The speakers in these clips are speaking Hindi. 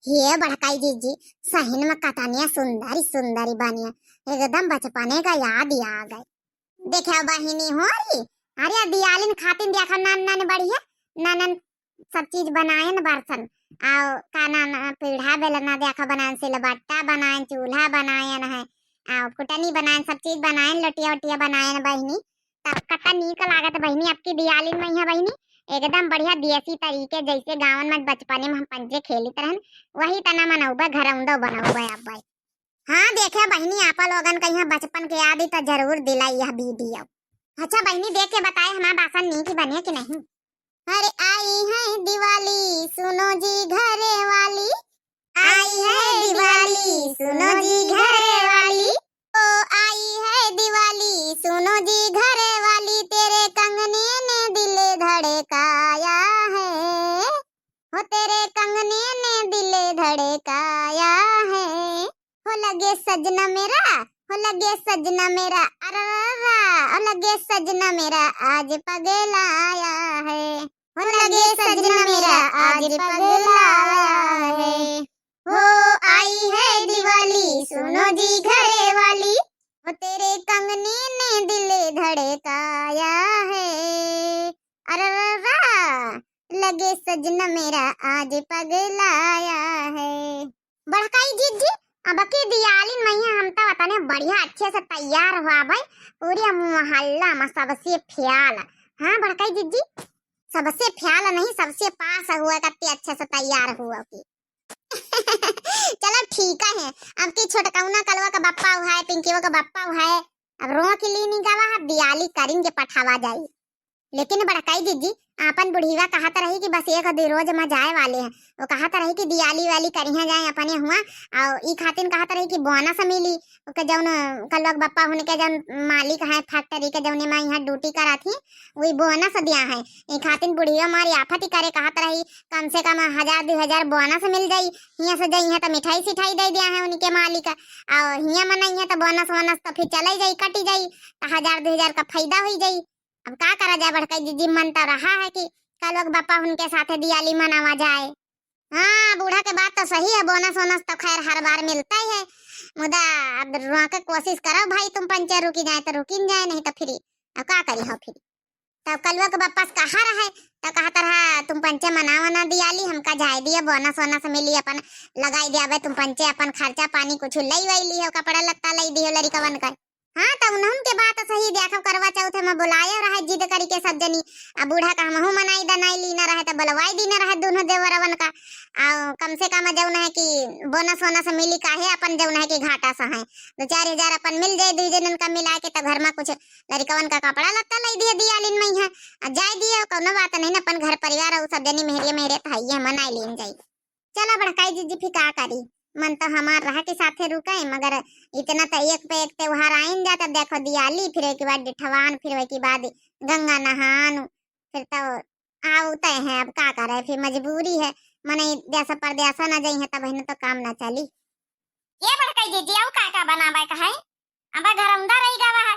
ये बड़काई जीजी सहीन में कतनिया सुंदरी सुंदरी बनिया एकदम बचपने का याद ही आ गए। देखा बहिनी हो रही अरे दियालिन खातिन देखा नान नान बढ़िया नानन सब चीज बनाए न बर्तन आओ काना पीढ़ा बेलना देखा बनाए से लबट्टा बनाए चूल्हा बनाए है आओ कुटनी बनाए सब चीज बनाए लटिया वटिया बनाए न बहिनी तब कता नीक लागत बहिनी आपकी दियालिन में है बहिनी एकदम बढ़िया देसी तरीके जैसे गाँव में बचपने में हम पंजे खेलते रहन वही तना मनौबा घर उंदो बनौबा अब भाई। हाँ देखे बहिनी आपा लोगन का यहाँ बचपन के याद ही तो जरूर दिलाई यह वीडियो। अच्छा बहिनी देख के बताए हमारा बासन नीक बने कि नहीं। अरे आई है दिवाली सुनो जी घरे वाली आई है दिवाली सुनो जी घरे वाली ओ आई है दिवाली सुनो जी घरे वाली तेरे कंगने ने दिल धड़काया है हो तेरे कंगने ने दिल धड़काया है हो लगे सजना मेरा हो लगे सजना मेरा अररा हो लगे सजना मेरा आज पगलाया है हो लगे सजना मेरा आज पगलाया है हो आई है दिवाली सुनो जी घरे वाली हो तेरे कंगने ने दिल धड़काया है अररा लगे सजना मेरा आज पगलाया है। बड़काई जीजी अब की दियालिन मैया हम तो बताने बढ़िया अच्छे से तैयार हुआ भाई पूरे मोहल्ला में सबसे ख्याल। हाँ बड़काई जीजी सबसे ख्याल नहीं सबसे पास हुआ कत्ते अच्छे से तैयार हुआ की चलो ठीक है अब की छोटकौना कलवा का बप्पा हुआ है पिंकीवा का बप्पा हुआ है अब रो के लिए नहीं गवा है दियाली करेंगे पठावा जाए। लेकिन बड़काई जीजी अपन बुढ़ीवा कहा तो रही कि बस एक दो रोज में जाए वाले हैं वो कहा तो रही कि दियाली वाली करिया जाए अपने हुआ और ई खातिन कहा तो रही कि बोनस मिली के जौन कल बप्पा होने के जौन मालिक है फैक्ट्री के जौन मैं यहाँ ड्यूटी करा थी वही बोनस दिया है ई खातिन बुढ़ीवा मारी आफत ही करे कहा तो रही कम से कम 1000-2000 बोनस मिल जाई यहाँ से जाई है तो मिठाई सिठाई दे दिया है उनके मालिक और यहाँ मनाई है तो बोनस वोनस तो फिर चले जाई कटी जाई तो 1000-2000 का फायदा हो जाई। अब क्या करा जाए बड़काई जीजी मन तो रहा है कि कल लोग बापा उनके साथ दियाली मनावा जाए। हाँ बूढ़ा के बात तो सही है बोनस वोनस तो खैर हर बार मिलता ही है मुदा अब रोके कोशिश करो भाई तुम पंचे रुकी जाए तो रुकिन जाए नहीं तो फिर अब क्या करी हो फिर तब कलवा के बापा कहा रहे तो कहता रहा तुम पंचे मनावा ना दियाली हमका जाए दिए बोनस वोनस मिली अपन लगाई दिया तुम पंचे अपन खर्चा पानी कुछ लई वही ली हो कपड़ा लत्ता लई दियो लड़कवन का। हाँ तो उन्होंने के बात सही देखो करवा चौथ में बुलाए रहे जिद करी के सब जनी अब बूढ़ा का हमहू मनाई दनाई लीना रहे तो बुलवाई दीना रहे दोनों देवरवन का आ, कम से कम जौन है कि बोनस वोनस मिली काहे अपन जौन है कि घाटा सा है 2-4000 अपन मिल जाए दू जनन का मिला के तो घर में कुछ लड़कवन का कपड़ा लत्ता लाई दिए दियालिन में है जाए दिए कोनो बात नहीं अपन घर परिवार और सब जनी मेहरे मेहरे तो है मनाई लीन जाए। चलो बड़काई जीजी फिर का करी मन तो हमार रहा के साथे रुके मगर इतना तो एक पे एक त्योहार आइन जाता देखो दियाली फिर एक बाद डिठवान फिर के बाद गंगा नहान फिर तो आते हैं अब क्या करे फिर मजबूरी है मने जैसा परदेसा न जाई है तब है तो काम ना चली। ये बड़काई जीजी आउ का बनावे का है अब घर अंदर रही गवा है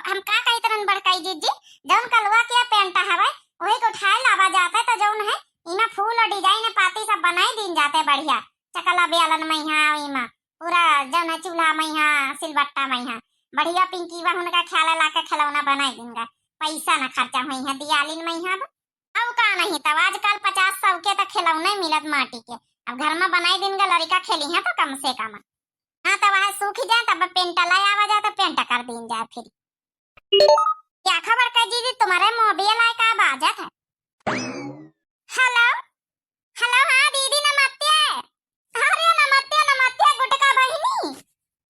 हम का कही तरन बड़काई जीजी जौन कलवा के पेंटा हवे वही को उठाए लावा जाता है तो जौन है इना फूल और डिजाइन पाती सब बनाई दिन जाते बढ़िया चकला बेलन में यहाँ इमा पूरा जौन चूल्हा में यहाँ सिलबट्टा में यहाँ बढ़िया पिंकी बा उनका ख्याल ला के खिलौना बनाई दूंगा पैसा ना खर्चा हुई है दियालिन में यहाँ अब का नहीं तब आजकल 50-100 के तो खिलौने मिलत माटी के अब घर में बनाई दूंगा लड़का खेली है तो कम से कम हाँ तब वह सूख जाए तब पेंट लाई आवा जाए तो पेंट कर दिन जाए फिर क्या खबर का जी तुम्हारे मोबाइल आए का बाजत है। हेलो हेलो हाँ दीदी नमस्ते अरे नमस्ते नमस्ते गुटका बहिनी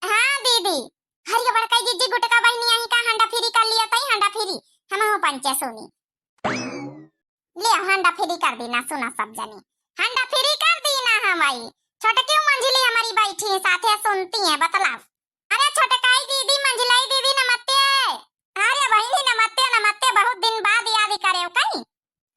हाँ दीदी हरिया बड़काई जीजी गुटका बहिनी यहीं का हंडा फ्री कर लिया तई हंडा फ्री हम हो पंचे सोनी ले हंडा फ्री कर देना सुना सब जनी हंडा फ्री कर देना हमारी छोटकी मंजिली हमारी बैठी है साथे सुनती है बतलाओ। अरे छोटकाई दीदी मंजिलाई दीदी नमस्ते अरे बहिनी नमस्ते नमस्ते बहुत दिन बाद याद करे कहीं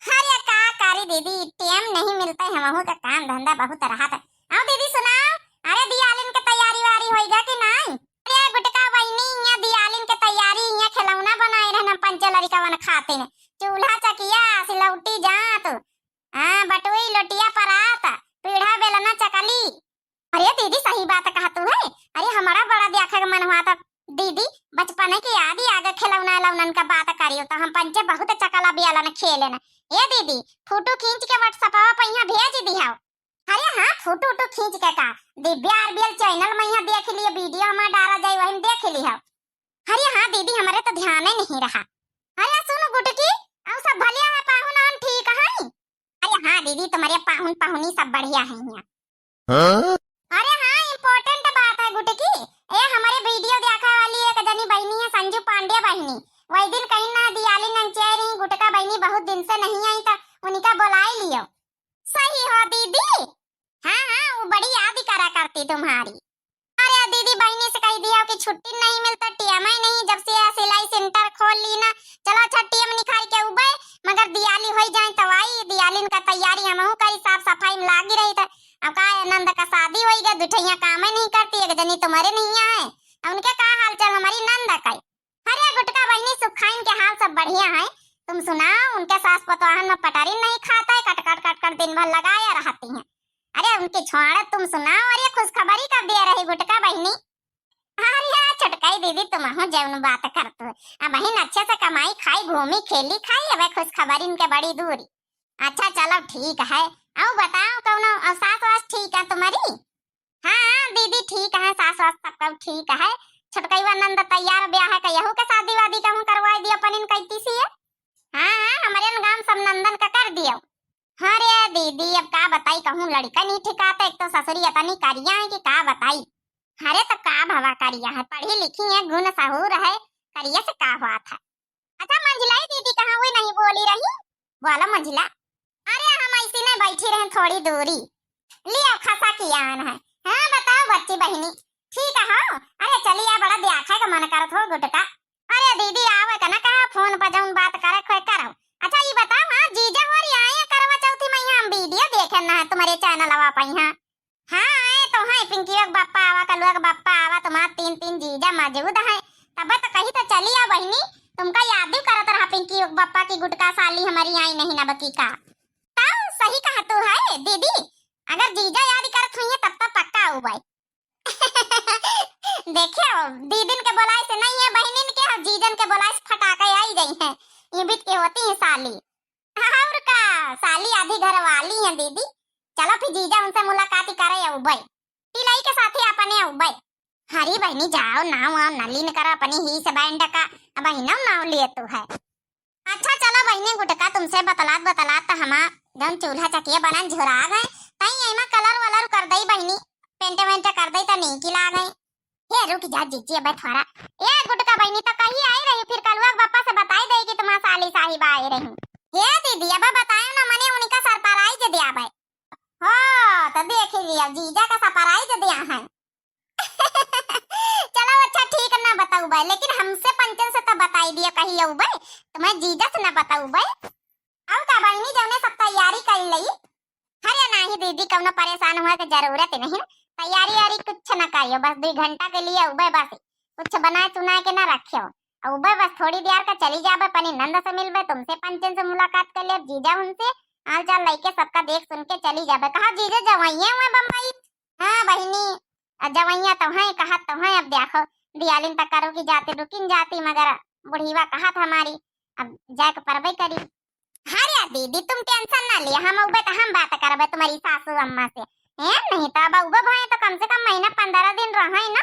अरे का करे दीदी टाइम नहीं मिलता है हमहू का काम धंधा बहुत रहा था। आओ दीदी सुनाओ अरे दियालिन के तैयारी वारी होइगा कि नहीं। अरे गुटका बहिनी यहाँ दियालिन के तैयारी यहाँ खिलौना बनाए रहना पंचे लड़का खाते ने चूल्हा चकिया सिलौटी जात हाँ बटुई लोटिया परात पीढ़ा बेलना चक सही बात कहा तू है। अरे हमारा बड़ा देखा का मन हुआ था दीदी, बचपन की याद ही आगे खिलौना लौनन का बात करियो तो हम पंचे बहुत चकला बियाला न खेले न। ए दीदी फोटो खींच के व्हाट्सएपवा पे यहाँ भेज दिहाओ। अरे हाँ फोटो तो खींच के का दिव्या आरबीएल चैनल में यहाँ देख लिए वीडियो हमारा डाला जाए वहीं देख लिया। अरे हाँ दीदी हमारे तो ध्यान ही नहीं रहा। अरे सुनो गुटकी और सब भलिया है पाहुन हम ठीक है। अरे हाँ दीदी तुम्हारे पाहुन पाहुनी सब बढ़िया है यहाँ। हाँ? अरे हाँ इम्पोर्टेंट बात है गुटकी, ए हमारे वीडियो देखा वाली एक जनी बहनी है संजू पांडे बहनी, वही दिन कहीं ना दियाली नंचे रही गुटका बहनी बहुत दिन से नहीं आई तो उनका बुलाए लियो। सही हो दीदी। हाँ हाँ वो बड़ी याद करा करती तुम्हारी। अरे दीदी बहनी से कह दिया कि छुट्टी नहीं मिलता टीएम ही नहीं जब से सिलाई सेंटर खोल ली ना। चलो अच्छा टीएम निकाल के उबे मगर दियाली हो जाए तो आई दियाली का तैयारी हम करी साफ सफाई में लागी रही था। अब का नंद का शादी हो गया दुठैया काम ही नहीं करती एक जनी तुम्हारे नहीं आए उनके का हाल चाल हमारी नंद का। अरे गुटका बहनी सुखाइन के हाल सब बढ़िया है। तुम सुनाओ उनके सास पतवाहन में पटारी नहीं खाता है कट कट कट कर दिन भर लगाया रहती हैं। अरे उनकी छोड़ा तुम सुनाओ। अरे खुशखबरी कब दे रही गुटका बहनी। अरे छटकाई दीदी तुम हो जौन बात करते हो अब बहन अच्छे से कमाई खाई घूमी खेली खाई अब खुशखबरी उनके बड़ी दूरी। अच्छा चलो ठीक है आओ बताओ कौन सास वास ठीक है तुम्हारी। हाँ दीदी ठीक है सास वास सबका ठीक है। छटकईवा नंद तैयार ब्याह है कहू के शादी वादी कहूं करवाई दियो पनिन कहती सी है। हाँ हाँ हमारे गांव सब नंदन का कर दियो। अरे दीदी अब का बताई कहूं लड़का नहीं ठिकाता एक तो ससुरी इतनी करिया है कि का बताई। अरे तो का भवा करिया है पढ़ी लिखी है गुण सहूर है करिया से का हुआ था। अच्छा मंजिला दीदी कहाँ हुई नहीं बोली रही बोला मंजिला। अरे हम ऐसी नहीं बैठी रहे थोड़ी दूरी लिया खसा किया है। हाँ बताओ बच्ची बहनी ठीक है। अरे चलिए बड़ा देखा का मन करत हो गुटका। अरे दीदी आवे का ना कहा फोन पर जाऊं बात करे कोई करो। अच्छा ये बताओ हाँ जीजा हमारी आए करवा चौथी में हम वीडियो देखे ना है तुम्हारे चैनल आवा पाई। हाँ हाँ आए तो है पिंकी का बाप्पा आवा कलुआ का बाप्पा आवा तुम्हारा तीन तीन जीजा मौजूद है तब तो कही तो चली आ बहनी तुमका याद भी करत रहा पिंकी बाप्पा की गुटका साली हमारी आई नहीं ना बकी का। सही कहा तू है दीदी अगर जीजा याद करत हुई तब तो पक्का हो भाई। देखियो दीदिन के बुलाए से नहीं है बहनिन के और जीजन के बुलाए से फटाके आई गई हैं ये बीत के होती है साली। और का साली आधी घर वाली है दीदी। चलो फिर जीजा उनसे मुलाकात करे औ भाई टिलाई के साथ ही अपने औ भाई। हरी बहनी जाओ नाव आव नलीन करा अपनी ही से बैंड का बहनों नाव लिए तू है। अच्छा चलो बहनी गुटका तुमसे बतलात तो हमा जौन चूल्हा चकिया बनन झुरा गए तई एमा कलर वलर कर दई बहनी पेंट वेंट कर दई त नहीं किला गए। हे रुक जा जीजी अब थोड़ा ए गुटका बहनी तो कहीं आई रही फिर कलवा पापा से बताई दे कि तुम्हारा साली साहिबा आई रही। हे दीदी अब बताओ ना मने उनका सरप्राइज दिया भाई। हो तो देख लिया जीजा का सरप्राइज दिया है। चलो अच्छा ठीक ना बताऊ भाई लेकिन हमसे पंचन से तो बताई दिया कहीं औ भाई तुम्हें जीजा से ना बताऊ भाई। अब का बहनी जौने सब तैयारी कर लई। अरे नहीं दीदी कौनो परेशान हुआ की जरूरत नहीं तैयारी वारी कुछ न करियो बस 2 घंटा के लिए उबे बस कुछ बनाए सुनाए के ना रखियो उबे बस थोड़ी देर का चली जाबे पनी नंद से मिलबे तुमसे पंचन से मुलाकात कर ले जीजा उनसे हाल चाल लेके सबका देख सुन के चली जाबे। कहा जीजा जवाइया हुए बम्बई। हाँ बहनी जवाइया तो है कहा तो है अब देखो दियालिन तक करो की जाती रुकिन जाती मगर बुढ़ीवा कहा था हमारी अब जाके परबे करी। अरे दीदी तुम टेंशन ना लिया हम उबे तो हम बात करबे तुम्हारी सासू अम्मा से है नहीं तो अब उबे भाई तो कम से कम महीना 15 दिन रहे ना।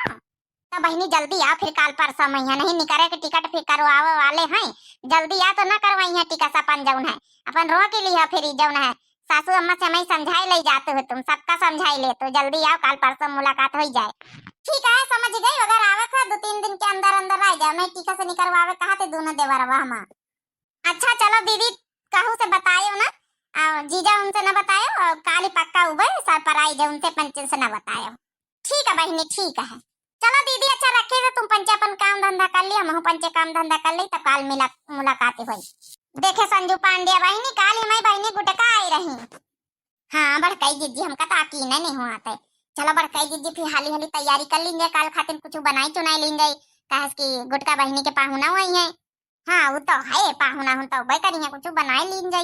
तो बहनी जल्दी आ फिर काल परसों महीना नहीं निकले के टिकट फिर करवावे वाले हैं जल्दी आ तो ना करवाई है टिकट अपन जौन है अपन रो के लिए फिर जौन है सासू अम्मा से मैं समझाई ले जाते हो तुम सबका समझाई ले तो जल्दी आओ काल परसों मुलाकात हो जाए। ठीक है समझ गई अगर आवे था 2-3 दिन के अंदर अंदर आ जाए मैं टिकट से निकलवावे कहा थे दोनों देवरवा हम। अच्छा चलो दीदी कहू से बतायो ना जीजा उनसे न बतायो और काली पक्का उबे सरप्राइज है उनसे पंचन से न बतायो। ठीक है बहनी ठीक है। चलो दीदी अच्छा रखे थे तुम पंचे अपन काम धंधा कर लिया हम पंचे काम धंधा कर ली तो काल मुलाकात हुई। देखे संजू पांडे बहनी काल ही मैं बहनी गुटका आई रही। हाँ बड़काई जीजी हमका तो यकीन नहीं हुआ था। चलो बड़काई जीजी फिर हाली हाली तैयारी कर लेंगे काल खातिर कुछ बनाई चुनाई लेंगे कहा कि गुटका बहनी के पाहुना हुई है। हाँ वो तो है पाहुना हूं तो भाई करिए कुछ बनाई लेंगे।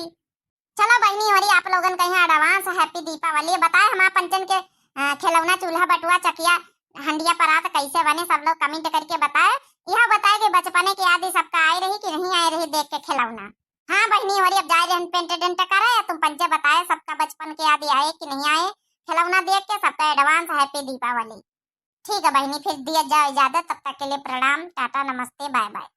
चलो बहनी और आप लोगन कहीं एडवांस हैप्पी दीपावली बताए हमारे पंचन के खिलौना चूल्हा बटुआ चकिया हंडिया परात कैसे बने सब लोग कमेंट करके बताए। यह बताए कि बचपने की यादें सबका आई रही कि नहीं आई रही देख के खिलौना। हाँ बहनी और अब जा रहे हैं पेंट डेंट करा या तुम पंचे बताए सबका बचपन की यादें आए कि नहीं आए खिलौना देख के। सबका एडवांस हैप्पी दीपावली। ठीक है बहनी फिर दिया जाओ इजाजत, तब तक के लिए प्रणाम, टाटा, नमस्ते, बाय बाय।